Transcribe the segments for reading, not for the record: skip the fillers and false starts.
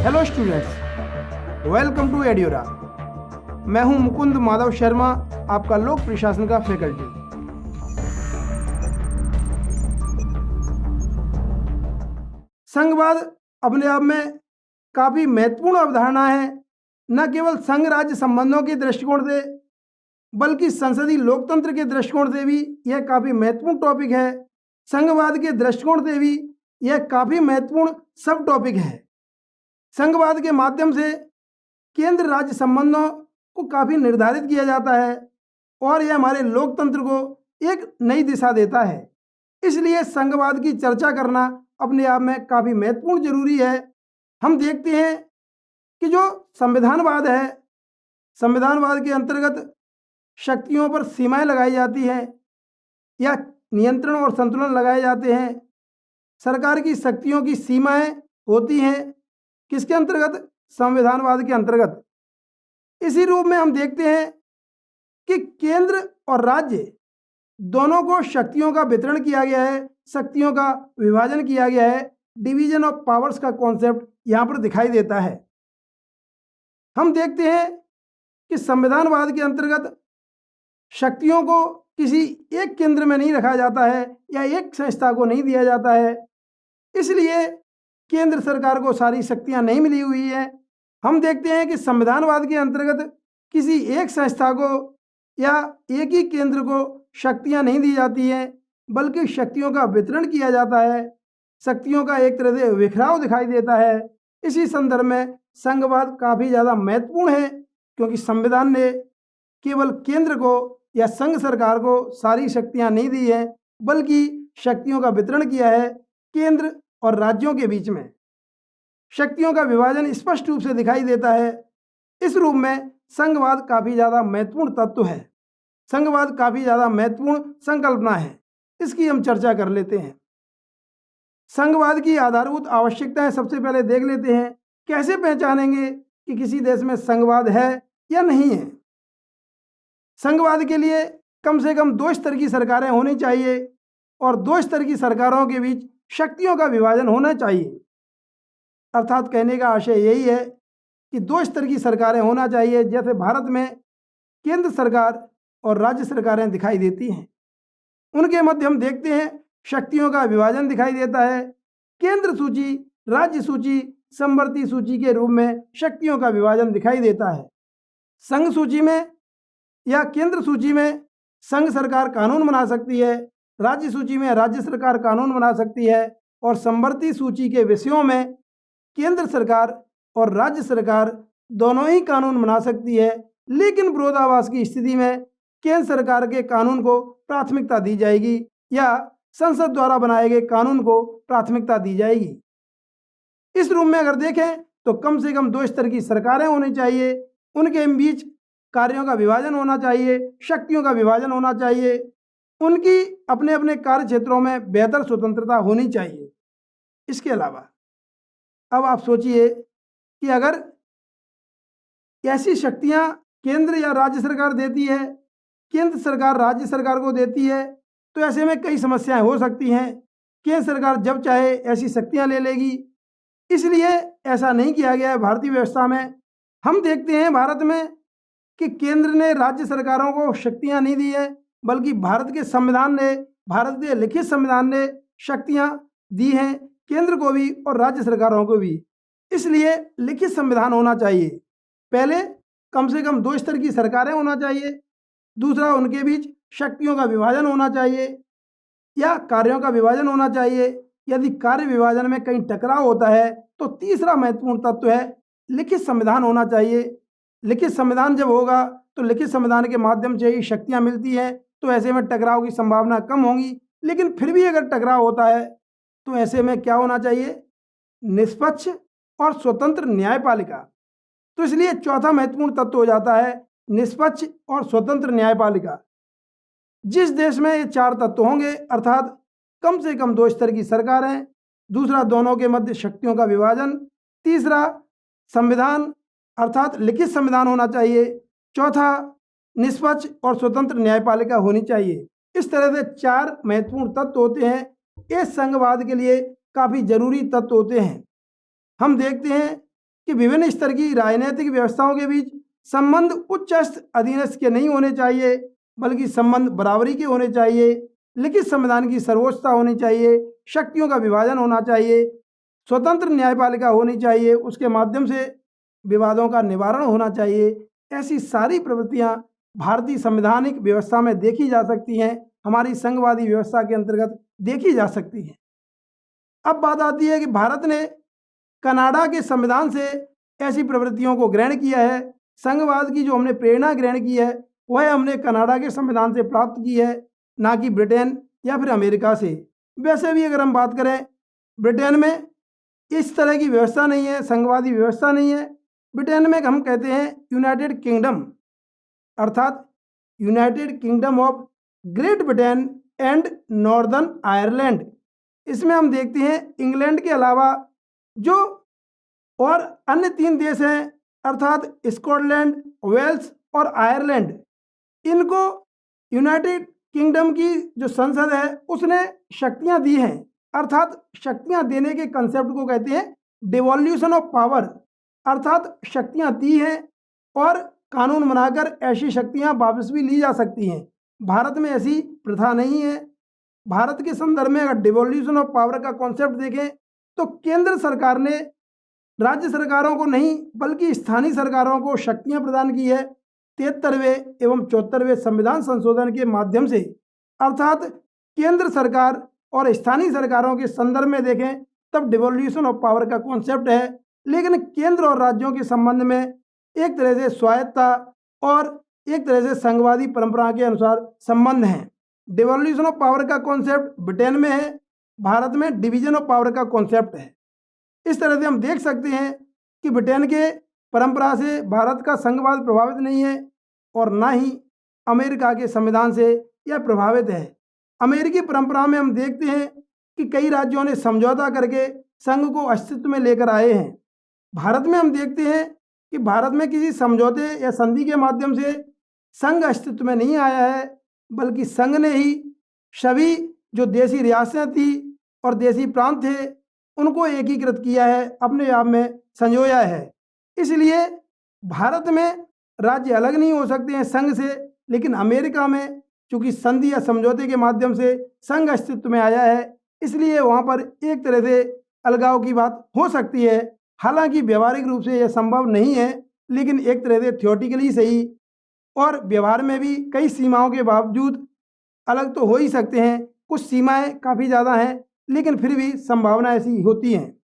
Hello students, welcome to एड्योरा। मैं हूं मुकुंद माधव शर्मा, आपका लोक प्रशासन का फैकल्टी। संघवाद अपने आप में काफ़ी महत्वपूर्ण अवधारणा है। न केवल संघ राज्य संबंधों के दृष्टिकोण से बल्कि संसदीय लोकतंत्र के दृष्टिकोण से भी यह काफ़ी महत्वपूर्ण टॉपिक है। संघवाद के दृष्टिकोण से भी यह काफ़ी महत्वपूर्ण सब टॉपिक है। संघवाद के माध्यम से केंद्र राज्य संबंधों को काफ़ी निर्धारित किया जाता है और यह हमारे लोकतंत्र को एक नई दिशा देता है। इसलिए संघवाद की चर्चा करना अपने आप में काफ़ी महत्वपूर्ण जरूरी है। हम देखते हैं कि जो संविधानवाद है, संविधानवाद के अंतर्गत शक्तियों पर सीमाएं लगाई जाती हैं या नियंत्रण और संतुलन लगाए जाते हैं। सरकार की शक्तियों की सीमाएं होती हैं किसके अंतर्गत? संविधानवाद के अंतर्गत। इसी रूप में हम देखते हैं कि केंद्र और राज्य दोनों को शक्तियों का वितरण किया गया है, शक्तियों का विभाजन किया गया है। डिवीजन ऑफ पावर्स का कॉन्सेप्ट यहाँ पर दिखाई देता है। हम देखते हैं कि संविधानवाद के अंतर्गत शक्तियों को किसी एक केंद्र में नहीं रखा जाता है या एक संस्था को नहीं दिया जाता है। इसलिए केंद्र सरकार को सारी शक्तियां नहीं मिली हुई है। हम देखते हैं कि संविधानवाद के अंतर्गत किसी एक संस्था को या एक ही केंद्र को शक्तियां नहीं दी जाती हैं, बल्कि शक्तियों का वितरण किया जाता है। शक्तियों का एक तरह से बिखराव दिखाई देता है। इसी संदर्भ में संघवाद काफ़ी ज़्यादा महत्वपूर्ण है, क्योंकि संविधान ने केवल केंद्र को या संघ सरकार को सारी शक्तियां नहीं दी है, बल्कि शक्तियों का वितरण किया है केंद्र और राज्यों के बीच में। शक्तियों का विभाजन स्पष्ट रूप से दिखाई देता है। इस रूप में संघवाद काफ़ी ज़्यादा महत्वपूर्ण तत्व है। संघवाद काफ़ी ज़्यादा महत्वपूर्ण संकल्पना है। इसकी हम चर्चा कर लेते हैं। संघवाद की आधारभूत आवश्यकताएं सबसे पहले देख लेते हैं। कैसे पहचानेंगे कि किसी देश में संघवाद है या नहीं है? संघवाद के लिए कम से कम 2 स्तर की सरकारें होनी चाहिए और 2 स्तर की सरकारों के बीच शक्तियों का विभाजन होना चाहिए। अर्थात कहने का आशय यही है कि 2 स्तर की सरकारें होना चाहिए। जैसे भारत में केंद्र सरकार और राज्य सरकारें दिखाई देती हैं, उनके मध्य हम देखते हैं शक्तियों का विभाजन दिखाई देता है। केंद्र सूची, राज्य सूची, समवर्ती सूची के रूप में शक्तियों का विभाजन दिखाई देता है। संघ सूची में या केंद्र सूची में संघ सरकार कानून बना सकती है, राज्य सूची में राज्य सरकार कानून बना सकती है और समवर्ती सूची के विषयों में केंद्र सरकार और राज्य सरकार दोनों ही कानून बना सकती है। लेकिन विरोधाभास की स्थिति में केंद्र सरकार के कानून को प्राथमिकता दी जाएगी या संसद द्वारा बनाए गए कानून को प्राथमिकता दी जाएगी। इस रूप में अगर देखें तो कम से कम 2 स्तर की सरकारें होनी चाहिए, उनके बीच कार्यों का विभाजन होना चाहिए, शक्तियों का विभाजन होना चाहिए, उनकी अपने अपने कार्य क्षेत्रों में बेहतर स्वतंत्रता होनी चाहिए। इसके अलावा अब आप सोचिए कि अगर ऐसी शक्तियां केंद्र या राज्य सरकार देती है, केंद्र सरकार राज्य सरकार को देती है, तो ऐसे में कई समस्याएं हो सकती हैं। केंद्र सरकार जब चाहे ऐसी शक्तियां ले लेगी। इसलिए ऐसा नहीं किया गया है भारतीय व्यवस्था में। हम देखते हैं भारत में कि केंद्र ने राज्य सरकारों को शक्तियां नहीं दी है, बल्कि भारत के संविधान ने, भारत के लिखित संविधान ने शक्तियां दी हैं केंद्र को भी और राज्य सरकारों को भी। इसलिए लिखित संविधान होना चाहिए। पहले कम से कम 2 स्तर की सरकारें होना चाहिए, दूसरा उनके बीच शक्तियों का विभाजन होना चाहिए या कार्यों का विभाजन होना चाहिए। यदि कार्य विभाजन में कहीं टकराव होता है तो तीसरा महत्वपूर्ण तत्व है लिखित संविधान होना चाहिए। लिखित संविधान जब होगा तो लिखित संविधान के माध्यम से ही शक्तियां मिलती हैं, तो ऐसे में टकराव की संभावना कम होगी। लेकिन फिर भी अगर टकराव होता है तो ऐसे में क्या होना चाहिए? निष्पक्ष और स्वतंत्र न्यायपालिका। तो इसलिए चौथा महत्वपूर्ण तत्व हो जाता है निष्पक्ष और स्वतंत्र न्यायपालिका। जिस देश में ये 4 तत्व होंगे, अर्थात कम से कम 2 स्तर की सरकारें, दूसरा दोनों के मध्य शक्तियों का विभाजन, तीसरा संविधान अर्थात लिखित संविधान होना चाहिए, चौथा निष्पक्ष और स्वतंत्र न्यायपालिका होनी चाहिए। इस तरह से 4 महत्वपूर्ण तत्व होते हैं। ये संघवाद के लिए काफ़ी जरूरी तत्व होते हैं। हम देखते हैं कि विभिन्न स्तर की राजनीतिक व्यवस्थाओं के बीच संबंध उच्चस्थ अधीनस्थ के नहीं होने चाहिए, बल्कि संबंध बराबरी के होने चाहिए। लिखित संविधान की सर्वोच्चता होनी चाहिए, शक्तियों का विभाजन होना चाहिए, स्वतंत्र न्यायपालिका होनी चाहिए, उसके माध्यम से विवादों का निवारण होना चाहिए। ऐसी सारी प्रवृत्तियां भारतीय संवैधानिक व्यवस्था में देखी जा सकती हैं, हमारी संघवादी व्यवस्था के अंतर्गत देखी जा सकती हैं। अब बात आती है कि भारत ने कनाडा के संविधान से ऐसी प्रवृत्तियों को ग्रहण किया है। संघवाद की जो हमने प्रेरणा ग्रहण की है वह हमने कनाडा के संविधान से प्राप्त की है, ना कि ब्रिटेन या फिर अमेरिका से। वैसे भी अगर हम बात करें, ब्रिटेन में इस तरह की व्यवस्था नहीं है, संघवादी व्यवस्था नहीं है। ब्रिटेन में हम कहते हैं यूनाइटेड किंगडम, अर्थात United kingdom of great Britain and northern Ireland. इसमें हम देखते हैं इंग्लैंड के अलावा जो और अन्य 3 देश हैं, अर्थात स्कॉटलैंड, वेल्स और आयरलैंड, इनको यूनाइटेड किंगडम की जो संसद है उसने शक्तियां दी हैं। अर्थात शक्तियां देने के कंसेप्ट को कहते हैं डिवोल्यूशन ऑफ पावर, अर्थात शक्तियां दी हैं और कानून बनाकर ऐसी शक्तियां वापस भी ली जा सकती हैं। भारत में ऐसी प्रथा नहीं है। भारत के संदर्भ में अगर डिवोल्यूशन ऑफ पावर का कॉन्सेप्ट देखें तो केंद्र सरकार ने राज्य सरकारों को नहीं बल्कि स्थानीय सरकारों को शक्तियां प्रदान की है 73वें एवं 74वें संविधान संशोधन के माध्यम से। अर्थात केंद्र सरकार और स्थानीय सरकारों के संदर्भ में देखें तब डिवोल्यूशन ऑफ पावर का कॉन्सेप्ट है, लेकिन केंद्र और राज्यों के संबंध में एक तरह से स्वायत्तता और एक तरह से संघवादी परंपरा के अनुसार संबंध है। डिवोल्यूशन ऑफ पावर का कॉन्सेप्ट ब्रिटेन में है, भारत में डिवीजन ऑफ पावर का कॉन्सेप्ट है। इस तरह से हम देख सकते हैं कि ब्रिटेन के परंपरा से भारत का संघवाद प्रभावित नहीं है और ना ही अमेरिका के संविधान से यह प्रभावित है। अमेरिकी परंपरा में हम देखते हैं कि कई राज्यों ने समझौता करके संघ को अस्तित्व में लेकर आए हैं। भारत में हम देखते हैं कि भारत में किसी समझौते या संधि के माध्यम से संघ अस्तित्व में नहीं आया है, बल्कि संघ ने ही सभी जो देशी रियासतें थी और देशी प्रांत थे उनको एकीकृत किया है, अपने आप में संजोया है। इसलिए भारत में राज्य अलग नहीं हो सकते हैं संघ से, लेकिन अमेरिका में चूंकि संधि या समझौते के माध्यम से संघ अस्तित्व में आया है, इसलिए वहाँ पर एक तरह से अलगाव की बात हो सकती है। हालांकि व्यवहारिक रूप से यह संभव नहीं है, लेकिन एक तरह से थियोटिकली सही और व्यवहार में भी कई सीमाओं के बावजूद अलग तो हो ही सकते हैं। कुछ सीमाएं काफ़ी ज़्यादा हैं, लेकिन फिर भी संभावना ऐसी होती हैं।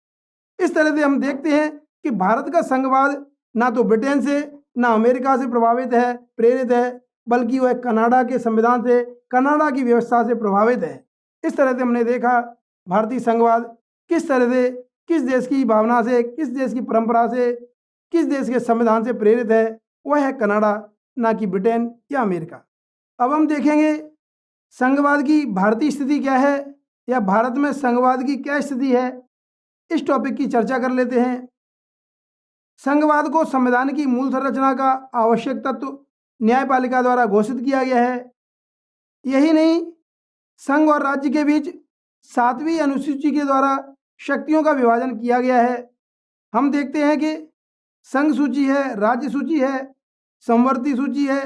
इस तरह से हम देखते हैं कि भारत का संघवाद ना तो ब्रिटेन से ना अमेरिका से प्रभावित है, प्रेरित है, बल्कि वह कनाडा के संविधान से, कनाडा की व्यवस्था से प्रभावित है। इस तरह से हमने देखा भारतीय संघवाद किस तरह से, किस देश की भावना से, किस देश की परंपरा से, किस देश के संविधान से प्रेरित है। वह है कनाडा, ना कि ब्रिटेन या अमेरिका। अब हम देखेंगे संघवाद की भारतीय स्थिति क्या है या भारत में संघवाद की क्या स्थिति है। इस टॉपिक की चर्चा कर लेते हैं। संघवाद को संविधान की मूल संरचना का आवश्यक तत्व न्यायपालिका द्वारा घोषित किया गया है। यही नहीं, संघ और राज्य के बीच 7वीं अनुसूची के द्वारा शक्तियों का विभाजन किया गया है। हम देखते हैं कि संघ सूची है, राज्य सूची है, समवर्ती सूची है।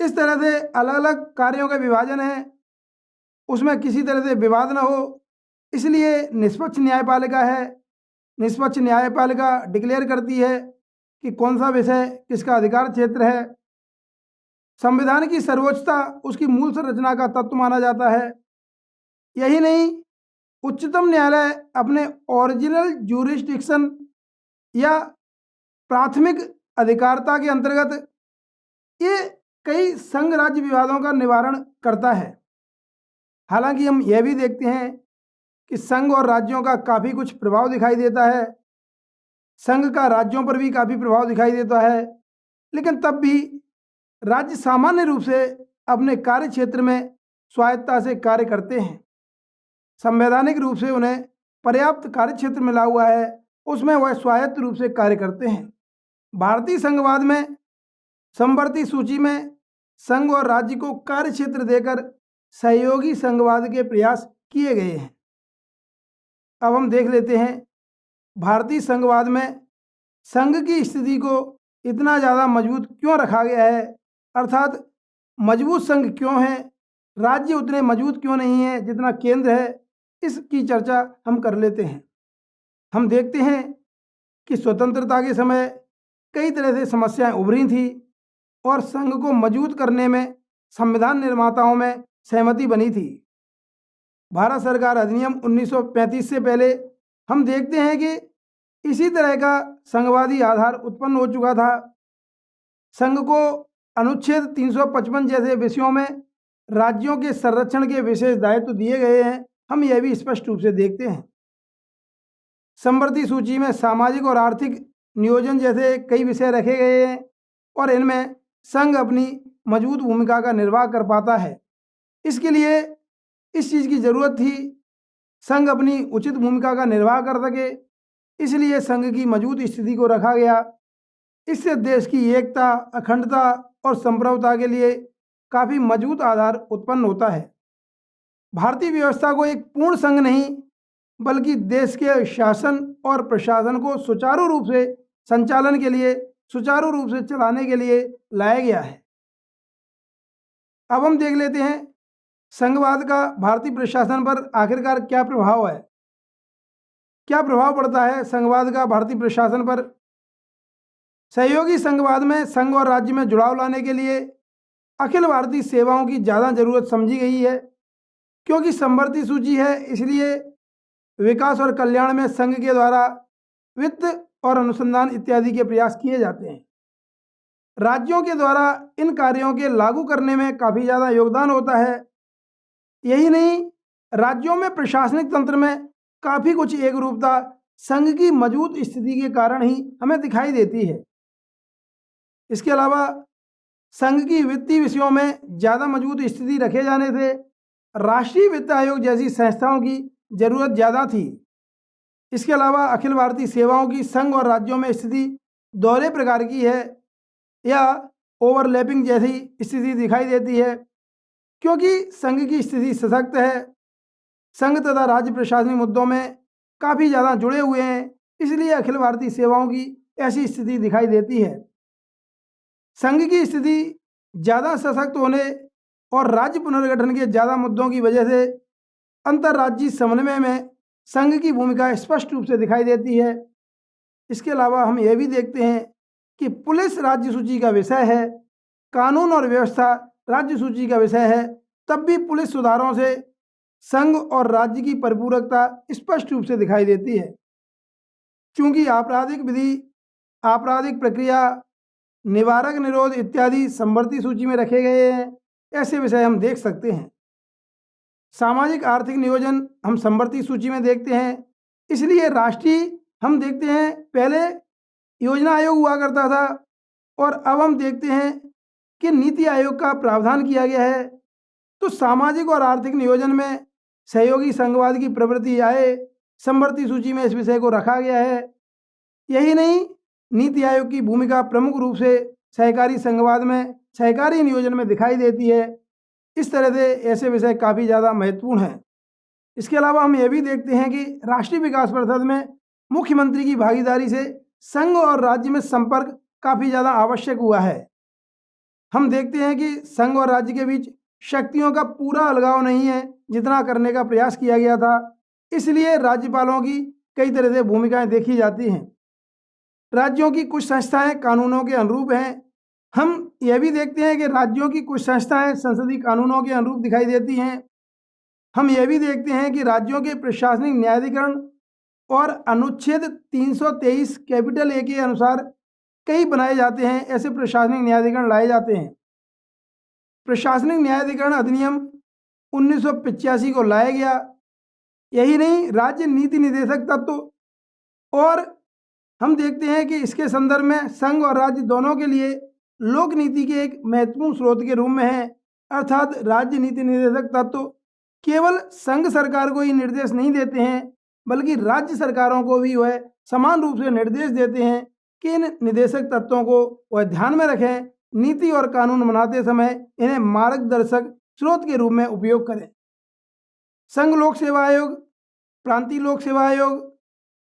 इस तरह से अलग अलग कार्यों का विभाजन है, उसमें किसी तरह से विवाद न हो, इसलिए निष्पक्ष न्यायपालिका है। निष्पक्ष न्यायपालिका डिक्लेयर करती है कि कौन सा विषय किसका अधिकार क्षेत्र है। संविधान की सर्वोच्चता उसकी मूल संरचना का तत्व माना जाता है। यही नहीं, उच्चतम न्यायालय अपने ओरिजिनल ज्यूरिसडिक्शन या प्राथमिक अधिकारता के अंतर्गत ये कई संघ राज्य विवादों का निवारण करता है। हालांकि हम यह भी देखते हैं कि संघ और राज्यों का काफ़ी कुछ प्रभाव दिखाई देता है, संघ का राज्यों पर भी काफ़ी प्रभाव दिखाई देता है, लेकिन तब भी राज्य सामान्य रूप से अपने कार्य क्षेत्र में स्वायत्तता से कार्य करते हैं। संवैधानिक रूप से उन्हें पर्याप्त कार्य क्षेत्र मिला हुआ है, उसमें वह स्वायत्त रूप से कार्य करते हैं। भारतीय संघवाद में समवर्ती सूची में संघ और राज्य को कार्य क्षेत्र देकर सहयोगी संघवाद के प्रयास किए गए हैं। अब हम देख लेते हैं भारतीय संघवाद में संघ की स्थिति को इतना ज़्यादा मजबूत क्यों रखा गया है, अर्थात मजबूत संघ क्यों है, राज्य उतने मजबूत क्यों नहीं है जितना केंद्र है, इसकी चर्चा हम कर लेते हैं। हम देखते हैं कि स्वतंत्रता के समय कई तरह से समस्याएं उभरी थी और संघ को मजबूत करने में संविधान निर्माताओं में सहमति बनी थी। भारत सरकार अधिनियम 1935 से पहले हम देखते हैं कि इसी तरह का संघवादी आधार उत्पन्न हो चुका था। संघ को अनुच्छेद 355 जैसे विषयों में राज्यों के संरक्षण के विशेष दायित्व दिए गए हैं। हम यह भी स्पष्ट रूप से देखते हैं। समवर्ती सूची में सामाजिक और आर्थिक नियोजन जैसे कई विषय रखे गए हैं और इनमें संघ अपनी मजबूत भूमिका का निर्वाह कर पाता है। इसके लिए इस चीज़ की ज़रूरत थी, संघ अपनी उचित भूमिका का निर्वाह कर सके, इसलिए संघ की मजबूत स्थिति को रखा गया। इससे देश की एकता, अखंडता और संप्रभुता के लिए काफ़ी मजबूत आधार उत्पन्न होता है। भारतीय व्यवस्था को एक पूर्ण संघ नहीं बल्कि देश के शासन और प्रशासन को सुचारू रूप से संचालन के लिए, सुचारू रूप से चलाने के लिए लाया गया है। अब हम देख लेते हैं संघवाद का भारतीय प्रशासन पर आखिरकार क्या प्रभाव है, क्या प्रभाव पड़ता है संघवाद का भारतीय प्रशासन पर। सहयोगी संघवाद में संघ और राज्य में जुड़ाव लाने के लिए अखिल भारतीय सेवाओं की ज़्यादा जरूरत समझी गई है। क्योंकि समवर्ती सूची है, इसलिए विकास और कल्याण में संघ के द्वारा वित्त और अनुसंधान इत्यादि के प्रयास किए जाते हैं। राज्यों के द्वारा इन कार्यों के लागू करने में काफ़ी ज़्यादा योगदान होता है। यही नहीं, राज्यों में प्रशासनिक तंत्र में काफ़ी कुछ एक रूपता संघ की मजबूत स्थिति के कारण ही हमें दिखाई देती है। इसके अलावा संघ की वित्तीय विषयों में ज़्यादा मजबूत स्थिति रखे जाने से राष्ट्रीय वित्त आयोग जैसी संस्थाओं की ज़रूरत ज़्यादा थी। इसके अलावा अखिल भारतीय सेवाओं की संघ और राज्यों में स्थिति दोहरे प्रकार की है या ओवरलैपिंग जैसी स्थिति दिखाई देती है। क्योंकि संघ की स्थिति सशक्त है, संघ तथा राज्य प्रशासनिक मुद्दों में काफ़ी ज़्यादा जुड़े हुए हैं, इसलिए अखिल भारतीय सेवाओं की ऐसी स्थिति दिखाई देती है। संघ की स्थिति ज़्यादा सशक्त होने और राज्य पुनर्गठन के ज़्यादा मुद्दों की वजह से अंतर्राज्यीय समन्वय में संघ की भूमिका स्पष्ट रूप से दिखाई देती है। इसके अलावा हम यह भी देखते हैं कि पुलिस राज्य सूची का विषय है, कानून और व्यवस्था राज्य सूची का विषय है, तब भी पुलिस सुधारों से संघ और राज्य की परिपूरकता स्पष्ट रूप से दिखाई देती है। चूँकि आपराधिक विधि, आपराधिक प्रक्रिया, निवारक निरोध इत्यादि समवर्ती सूची में रखे गए हैं, ऐसे विषय हम देख सकते हैं। सामाजिक आर्थिक नियोजन हम समवर्ती सूची में देखते हैं, इसलिए राष्ट्रीय हम देखते हैं पहले योजना आयोग हुआ करता था और अब हम देखते हैं कि नीति आयोग का प्रावधान किया गया है। तो सामाजिक और आर्थिक नियोजन में सहयोगी संघवाद की प्रवृत्ति आए, समवर्ती सूची में इस विषय को रखा गया है। यही नहीं, नीति आयोग की भूमिका प्रमुख रूप से सहकारी संघवाद में, सहकारी नियोजन में दिखाई देती है। इस तरह से ऐसे विषय काफ़ी ज़्यादा महत्वपूर्ण हैं। इसके अलावा हम यह भी देखते हैं कि राष्ट्रीय विकास परिषद में मुख्यमंत्री की भागीदारी से संघ और राज्य में संपर्क काफ़ी ज़्यादा आवश्यक हुआ है। हम देखते हैं कि संघ और राज्य के बीच शक्तियों का पूरा अलगाव नहीं है जितना करने का प्रयास किया गया था, इसलिए राज्यपालों की कई तरह से भूमिकाएं देखी जाती हैं। राज्यों की कुछ संस्थाएं कानूनों के अनुरूप हैं। हम यह भी देखते हैं कि राज्यों की कुछ संस्थाएं संसदीय कानूनों के अनुरूप दिखाई देती हैं। हम यह भी देखते हैं कि राज्यों के प्रशासनिक न्यायाधिकरण और अनुच्छेद 323 कैपिटल ए के अनुसार कई बनाए जाते हैं, ऐसे प्रशासनिक न्यायाधिकरण लाए जाते हैं। प्रशासनिक न्यायाधिकरण अधिनियम 1985 को लाया गया। यही नहीं, राज्य नीति निदेशक तत्व और हम देखते हैं कि इसके संदर्भ में संघ और राज्य दोनों के लिए लोक नीति के एक महत्वपूर्ण स्रोत के रूप में है। अर्थात राज्य नीति निदेशक तत्व केवल संघ सरकार को ही निर्देश नहीं देते हैं, बल्कि राज्य सरकारों को भी वह समान रूप से निर्देश देते हैं कि इन निदेशक तत्वों को वह ध्यान में रखें, नीति और कानून बनाते समय इन्हें मार्गदर्शक स्रोत के रूप में उपयोग करें। संघ लोक सेवा आयोग, प्रांतीय लोक सेवा आयोग,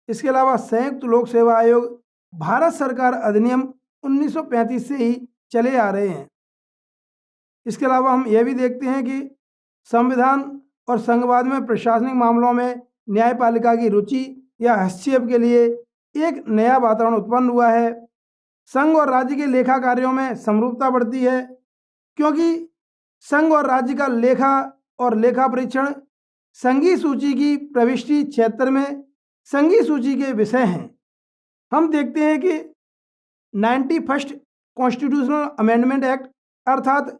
इसके अलावा संयुक्त लोक सेवा आयोग भारत सरकार अधिनियम 1935 से ही चले आ रहे हैं। इसके अलावा हम यह भी देखते हैं कि संविधान और संघवाद में प्रशासनिक मामलों में न्यायपालिका की रुचि या हस्तक्षेप के लिए एक नया वातावरण उत्पन्न हुआ है। संघ और राज्य के लेखा कार्यों में समरूपता बढ़ती है, क्योंकि संघ और राज्य का लेखा और लेखा परीक्षण संघीय सूची की प्रविष्टि 76 में संघीय सूची के विषय हैं। हम देखते हैं कि 91 कॉन्स्टिट्यूशनल अमेंडमेंट एक्ट अर्थात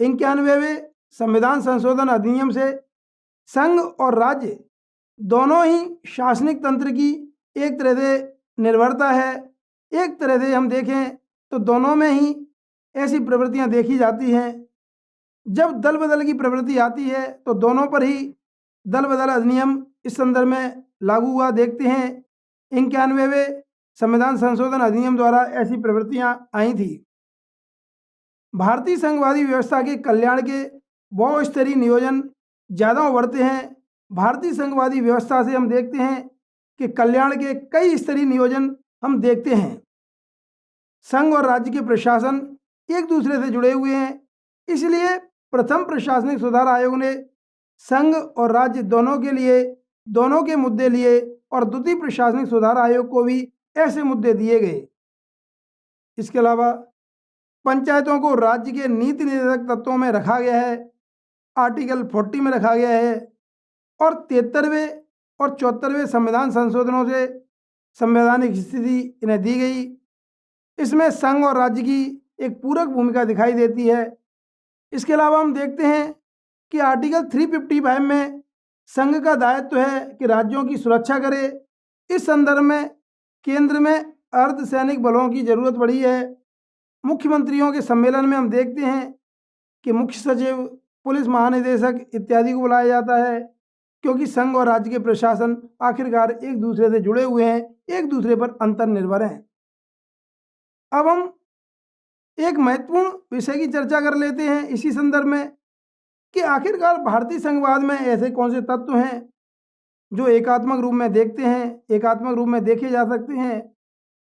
91वें संविधान संशोधन अधिनियम से संघ और राज्य दोनों ही शासनिक तंत्र की एक तरह से निर्भरता है। एक तरह से हम देखें तो दोनों में ही ऐसी प्रवृत्तियां देखी जाती हैं। जब दल बदल की प्रवृत्ति आती है तो दोनों पर ही दल बदल अधिनियम इस संदर्भ में लागू हुआ देखते हैं। 91वें संविधान संशोधन अधिनियम द्वारा ऐसी प्रवृत्तियां आई थी। भारतीय संघवादी व्यवस्था के कल्याण के बहुस्तरीय नियोजन ज़्यादा उभरते हैं। भारतीय संघवादी व्यवस्था से हम देखते हैं कि कल्याण के कई स्तरीय नियोजन हम देखते हैं। संघ और राज्य के प्रशासन एक दूसरे से जुड़े हुए हैं, इसलिए प्रथम प्रशासनिक सुधार आयोग ने संघ और राज्य दोनों के लिए दोनों के मुद्दे लिए और द्वितीय प्रशासनिक सुधार आयोग को भी ऐसे मुद्दे दिए गए। इसके अलावा पंचायतों को राज्य के नीति निर्धारक तत्वों में रखा गया है, आर्टिकल 40 में रखा गया है, और 73वें और 74वें संविधान संशोधनों से संवैधानिक स्थिति इन्हें दी गई। इसमें संघ और राज्य की एक पूरक भूमिका दिखाई देती है। इसके अलावा हम देखते हैं कि आर्टिकल 355 में संघ का दायित्व है कि राज्यों की सुरक्षा करे। इस संदर्भ में केंद्र में अर्धसैनिक बलों की जरूरत पड़ी है। मुख्यमंत्रियों के सम्मेलन में हम देखते हैं कि मुख्य सचिव, पुलिस महानिदेशक इत्यादि को बुलाया जाता है, क्योंकि संघ और राज्य के प्रशासन आखिरकार एक दूसरे से जुड़े हुए हैं, एक दूसरे पर अंतर्निर्भर हैं। अब हम एक महत्वपूर्ण विषय की चर्चा कर लेते हैं इसी संदर्भ में कि आखिरकार भारतीय संघवाद में ऐसे कौन से तत्व हैं जो एकात्मक रूप में देखते हैं, एकात्मक रूप में देखे जा सकते हैं।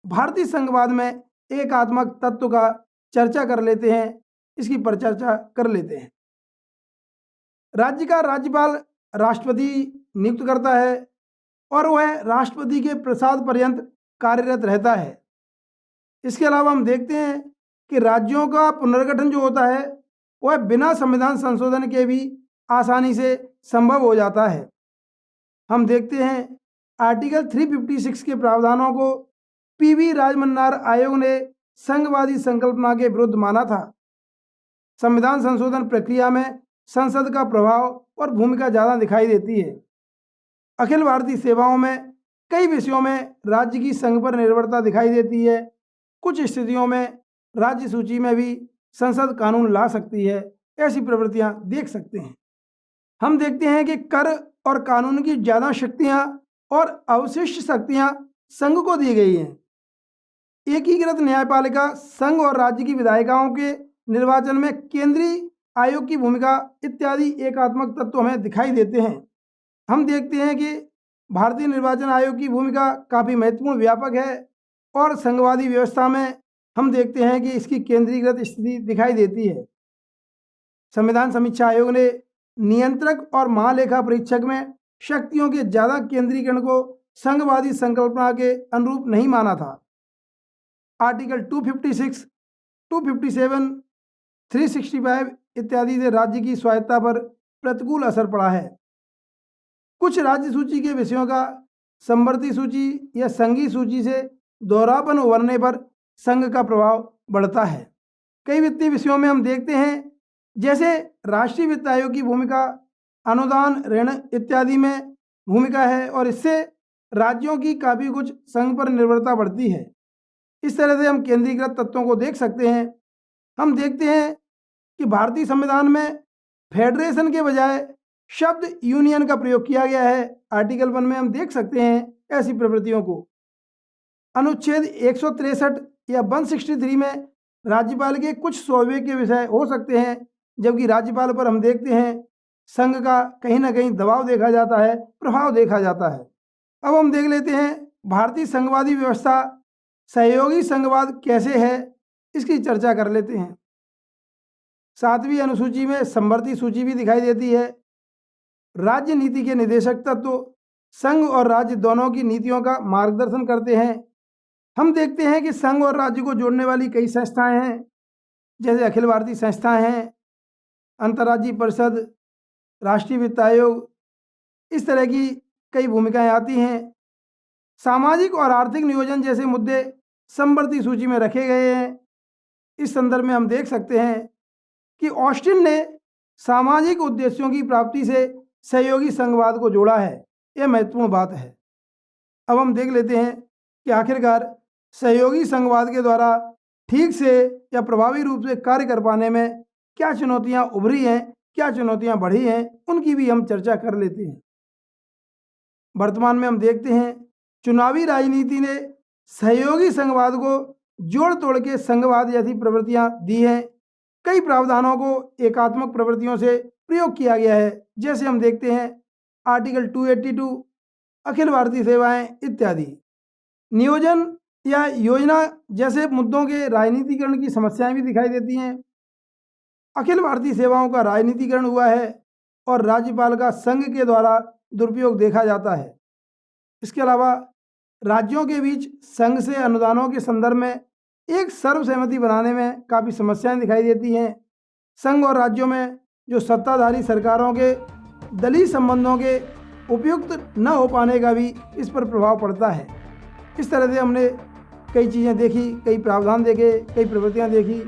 भारतीय संघवाद में एकात्मक तत्व का चर्चा कर लेते हैं, इसकी परिचर्चा कर लेते हैं। राज्य का राज्यपाल राष्ट्रपति नियुक्त करता है और वह राष्ट्रपति के प्रसाद पर्यंत कार्यरत रहता है। इसके अलावा हम देखते हैं कि राज्यों का पुनर्गठन जो होता है वह बिना संविधान संशोधन के भी आसानी से संभव हो जाता है। हम देखते हैं आर्टिकल 356 के प्रावधानों को पीवी राजमन्नार आयोग ने संघवादी संकल्पना के विरुद्ध माना था। संविधान संशोधन प्रक्रिया में संसद का प्रभाव और भूमिका ज़्यादा दिखाई देती है। अखिल भारतीय सेवाओं में कई विषयों में राज्य की संघ पर निर्भरता दिखाई देती है। कुछ स्थितियों में राज्य सूची में भी संसद कानून ला सकती है। ऐसी प्रवृत्तियां देख सकते हैं। हम देखते हैं कि कर और कानून की ज़्यादा शक्तियां और अवशिष्ट शक्तियां संघ को दी गई हैं। एकीकृत न्यायपालिका संघ और राज्य की विधायिकाओं के निर्वाचन में केंद्रीय आयोग की भूमिका इत्यादि एकात्मक तत्व हमें दिखाई देते हैं। हम देखते हैं कि भारतीय निर्वाचन आयोग की भूमिका काफ़ी महत्वपूर्ण, व्यापक है और संघवादी व्यवस्था में हम देखते हैं कि इसकी केंद्रीकृत स्थिति दिखाई देती है। संविधान समीक्षा आयोग ने नियंत्रक और महालेखा परीक्षक में शक्तियों के ज़्यादा केंद्रीकरण को संघवादी संकल्पना के अनुरूप नहीं माना था। आर्टिकल 256, 257, 365 इत्यादि से राज्य की स्वायत्ता पर प्रतिकूल असर पड़ा है। कुछ राज्य सूची के विषयों का समवर्ती सूची या संघीय सूची से दोहरापन उभरने पर संघ का प्रभाव बढ़ता है। कई वित्तीय विषयों में हम देखते हैं, जैसे राष्ट्रीय वित्त आयोग की भूमिका अनुदान, ऋण इत्यादि में भूमिका है और इससे राज्यों की काफ़ी कुछ संघ पर निर्भरता बढ़ती है। इस तरह से हम केंद्रीकृत तत्वों को देख सकते हैं। हम देखते हैं कि भारतीय संविधान में फेडरेशन के बजाय शब्द यूनियन का प्रयोग किया गया है। आर्टिकल 1 में हम देख सकते हैं ऐसी प्रवृत्तियों को। अनुच्छेद 163 या 163 में राज्यपाल के कुछ शोबे के विषय हो सकते हैं, जबकि राज्यपाल पर हम देखते हैं संघ का कहीं ना कहीं दबाव देखा जाता है, प्रभाव देखा जाता है। अब हम देख लेते हैं भारतीय संघवादी व्यवस्था सहयोगी संघवाद कैसे है, इसकी चर्चा कर लेते हैं। 7वीं अनुसूची में समवर्ती सूची भी दिखाई देती है। राज्य नीति के निदेशक तत्व संघ और राज्य दोनों की नीतियों का मार्गदर्शन करते हैं। हम देखते हैं कि संघ और राज्य को जोड़ने वाली कई संस्थाएं हैं, जैसे अखिल भारतीय संस्थाएं हैं, अंतर्राज्यीय परिषद, राष्ट्रीय वित्त आयोग, इस तरह की कई भूमिकाएं आती हैं। सामाजिक और आर्थिक नियोजन जैसे मुद्दे समवर्ती सूची में रखे गए हैं। इस संदर्भ में हम देख सकते हैं कि ऑस्टिन ने सामाजिक उद्देश्यों की प्राप्ति से सहयोगी संघवाद को जोड़ा है। यह महत्वपूर्ण बात है। अब हम देख लेते हैं कि आखिरकार सहयोगी संघवाद के द्वारा ठीक से या प्रभावी रूप से कार्य कर पाने में क्या चुनौतियां उभरी हैं, क्या चुनौतियां बढ़ी हैं, उनकी भी हम चर्चा कर लेते हैं। वर्तमान में हम देखते हैं चुनावी राजनीति ने सहयोगी संघवाद को जोड़ तोड़ के संघवाद जैसी प्रवृत्तियां दी हैं। कई प्रावधानों को एकात्मक प्रवृत्तियों से प्रयोग किया गया है, जैसे हम देखते हैं आर्टिकल 282, अखिल भारतीय सेवाएं इत्यादि। नियोजन या योजना जैसे मुद्दों के राजनीतिकरण की समस्याएं भी दिखाई देती हैं। अखिल भारतीय सेवाओं का राजनीतिकरण हुआ है और राज्यपाल का संघ के द्वारा दुरुपयोग देखा जाता है। इसके अलावा राज्यों के बीच संघ से अनुदानों के संदर्भ में एक सर्वसहमति बनाने में काफ़ी समस्याएं दिखाई देती हैं। संघ और राज्यों में जो सत्ताधारी सरकारों के दलीय संबंधों के उपयुक्त न हो पाने का भी इस पर प्रभाव पड़ता है। इस तरह से हमने कई चीज़ें देखी, कई प्रावधान देखे, कई प्रवृत्तियां देखी।